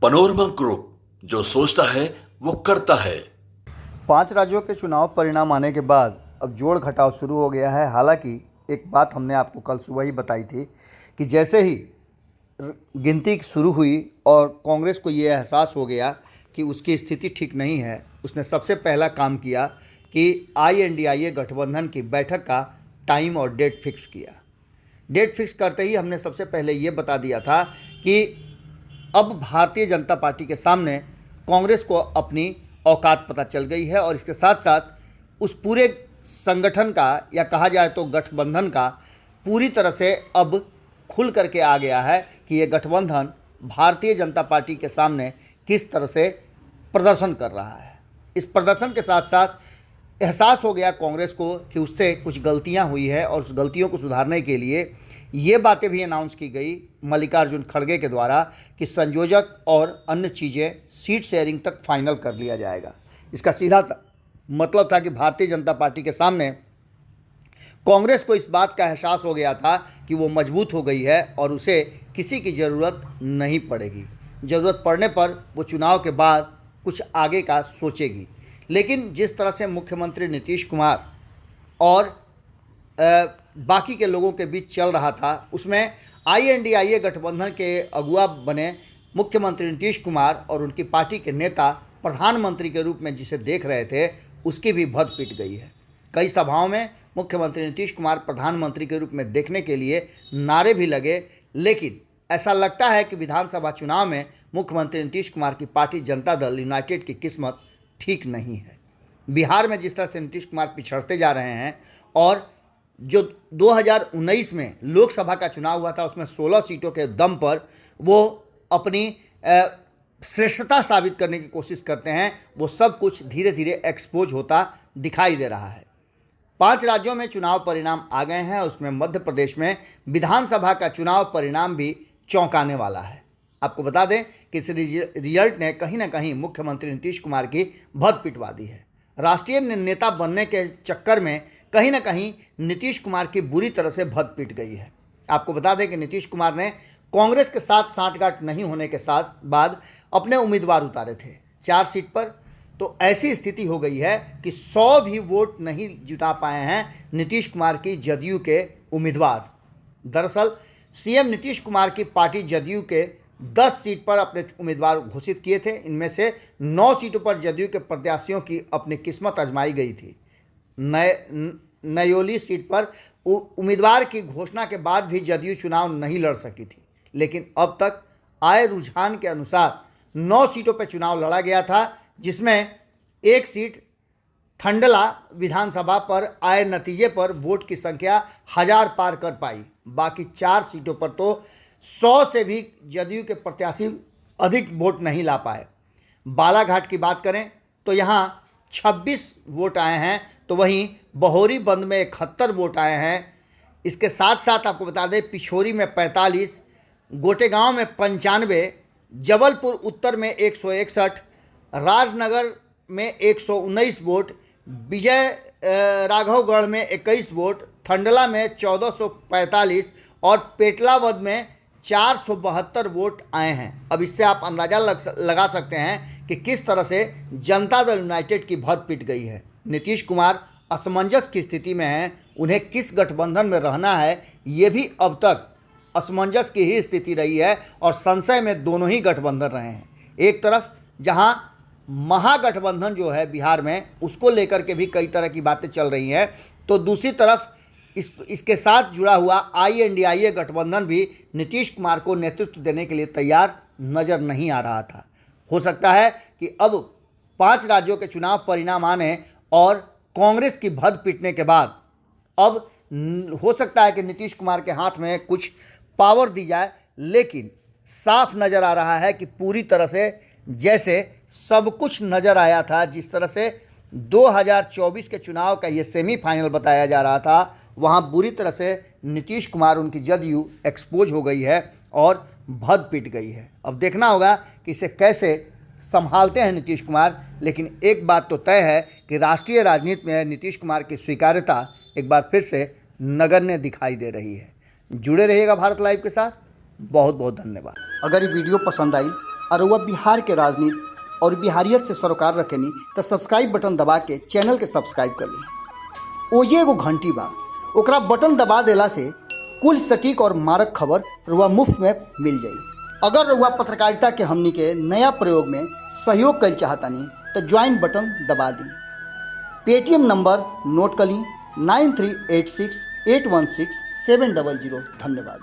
Panorama group, जो सोचता है वो करता है। 5 राज्यों के चुनाव परिणाम आने के बाद अब जोड़ घटाव शुरू हो गया है। हालांकि एक बात हमने आपको कल सुबह ही बताई थी कि जैसे ही गिनती शुरू हुई और कांग्रेस को ये एहसास हो गया कि उसकी स्थिति ठीक नहीं है, उसने सबसे पहला काम किया कि INDIA गठबंधन की बैठक का टाइम और डेट फिक्स किया। डेट फिक्स करते ही हमने सबसे पहले ये बता दिया था कि अब भारतीय जनता पार्टी के सामने कांग्रेस को अपनी औकात पता चल गई है और इसके साथ साथ उस पूरे संगठन का या कहा जाए तो गठबंधन का पूरी तरह से अब खुल करके आ गया है कि ये गठबंधन भारतीय जनता पार्टी के सामने किस तरह से प्रदर्शन कर रहा है। इस प्रदर्शन के साथ साथ एहसास हो गया कांग्रेस को कि उससे कुछ गलतियां हुई है और उस गलतियों को सुधारने के लिए ये बातें भी अनाउंस की गई मल्लिकार्जुन खड़गे के द्वारा कि संयोजक और अन्य चीज़ें सीट शेयरिंग तक फाइनल कर लिया जाएगा। इसका सीधा सा मतलब था कि भारतीय जनता पार्टी के सामने कांग्रेस को इस बात का एहसास हो गया था कि वो मजबूत हो गई है और उसे किसी की ज़रूरत नहीं पड़ेगी। ज़रूरत पड़ने पर वो चुनाव के बाद कुछ आगे का सोचेगी। लेकिन जिस तरह से मुख्यमंत्री नीतीश कुमार और बाकी के लोगों के बीच चल रहा था, उसमें INDIA गठबंधन के अगुवा बने मुख्यमंत्री नीतीश कुमार और उनकी पार्टी के नेता प्रधानमंत्री के रूप में जिसे देख रहे थे, उसकी भी भद पिट गई है। कई सभाओं में मुख्यमंत्री नीतीश कुमार प्रधानमंत्री के रूप में देखने के लिए नारे भी लगे, लेकिन ऐसा लगता है कि विधानसभा चुनाव में मुख्यमंत्री नीतीश कुमार की पार्टी जनता दल यूनाइटेड की किस्मत ठीक नहीं है। बिहार में जिस तरह से नीतीश कुमार पिछड़ते जा रहे हैं और जो 2019 में लोकसभा का चुनाव हुआ था उसमें 16 सीटों के दम पर वो अपनी श्रेष्ठता साबित करने की कोशिश करते हैं, वो सब कुछ धीरे धीरे एक्सपोज होता दिखाई दे रहा है। 5 राज्यों में चुनाव परिणाम आ गए हैं, उसमें मध्य प्रदेश में विधानसभा का चुनाव परिणाम भी चौंकाने वाला है। आपको बता दें कि इस रिजल्ट ने कहीं ना कहीं मुख्यमंत्री नीतीश कुमार की भद पिटवा दी है। राष्ट्रीय नेता बनने के चक्कर में कहीं ना कहीं नीतीश कुमार की बुरी तरह से भद पिट गई है। आपको बता दें कि नीतीश कुमार ने कांग्रेस के साथ सांठगांठ नहीं होने के साथ बाद अपने उम्मीदवार उतारे थे 4 सीट पर। तो ऐसी स्थिति हो गई है कि 100 भी वोट नहीं जुटा पाए हैं नीतीश कुमार की जदयू के उम्मीदवार। दरअसल CM नीतीश कुमार की पार्टी जदयू के 10 सीट पर अपने उम्मीदवार घोषित किए थे। इनमें से 9 सीटों पर जदयू के प्रत्याशियों की अपनी किस्मत आजमाई गई थी। नयोली सीट पर उम्मीदवार की घोषणा के बाद भी जदयू चुनाव नहीं लड़ सकी थी, लेकिन अब तक आए रुझान के अनुसार 9 सीटों पर चुनाव लड़ा गया था, जिसमें 1 सीट ठंडला विधानसभा पर आए नतीजे पर वोट की संख्या 1000 पार कर पाई। बाकी 4 सीटों पर तो 100 से भी जदयू के प्रत्याशी अधिक वोट नहीं ला पाए। बालाघाट की बात करें तो यहाँ 26 वोट आए हैं, तो वहीं बहोरी बंद में 71 वोट आए हैं। इसके साथ साथ आपको बता दें पिछोरी में 45, गोटेगांव में 95, जबलपुर उत्तर में 161, राजनगर में 119 वोट, विजय राघवगढ़ में 21 वोट, ठंडला में 1445 और पेटलावद में 472 वोट आए हैं। अब इससे आप अंदाज़ा लगा सकते हैं कि किस तरह से जनता दल यूनाइटेड की भद पिट गई है। नीतीश कुमार असमंजस की स्थिति में हैं, उन्हें किस गठबंधन में रहना है ये भी अब तक असमंजस की ही स्थिति रही है और संशय में दोनों ही गठबंधन रहे हैं। एक तरफ जहां महागठबंधन जो है बिहार में, उसको लेकर के भी कई तरह की बातें चल रही हैं, तो दूसरी तरफ इसके साथ जुड़ा हुआ INDIA गठबंधन भी नीतीश कुमार को नेतृत्व देने के लिए तैयार नज़र नहीं आ रहा था। हो सकता है कि अब 5 राज्यों के चुनाव परिणाम आने और कांग्रेस की भद पिटने के बाद अब हो सकता है कि नीतीश कुमार के हाथ में कुछ पावर दी जाए, लेकिन साफ नज़र आ रहा है कि पूरी तरह से जैसे सब कुछ नज़र आया था, जिस तरह से 2024 के चुनाव का ये सेमीफाइनल बताया जा रहा था, वहाँ बुरी तरह से नीतीश कुमार उनकी जदयू एक्सपोज हो गई है और भद पिट गई है। अब देखना होगा कि इसे कैसे संभालते हैं नीतीश कुमार। लेकिन एक बात तो तय है कि राष्ट्रीय राजनीति में नीतीश कुमार की स्वीकार्यता एक बार फिर से नगण्य दिखाई दे रही है। जुड़े रहिएगा भारत लाइव के साथ। बहुत बहुत धन्यवाद। अगर ये वीडियो पसंद आई और वह बिहार के राजनीति और बिहारियत से सरोकार रखेनी तो सब्सक्राइब बटन दबा के चैनल के सब्सक्राइब कर ली। ओजे एगो घंटी बा, ओकरा बटन दबा देला से कुल सटीक और मारक खबर रुआ मुफ्त में मिल जाई। अगर रुआ पत्रकारिता के हमनी के नया प्रयोग में सहयोग कर चाहतानी तो ज्वाइन बटन दबा दी। पेटीएम नंबर नोट कर ली 9386816700। धन्यवाद।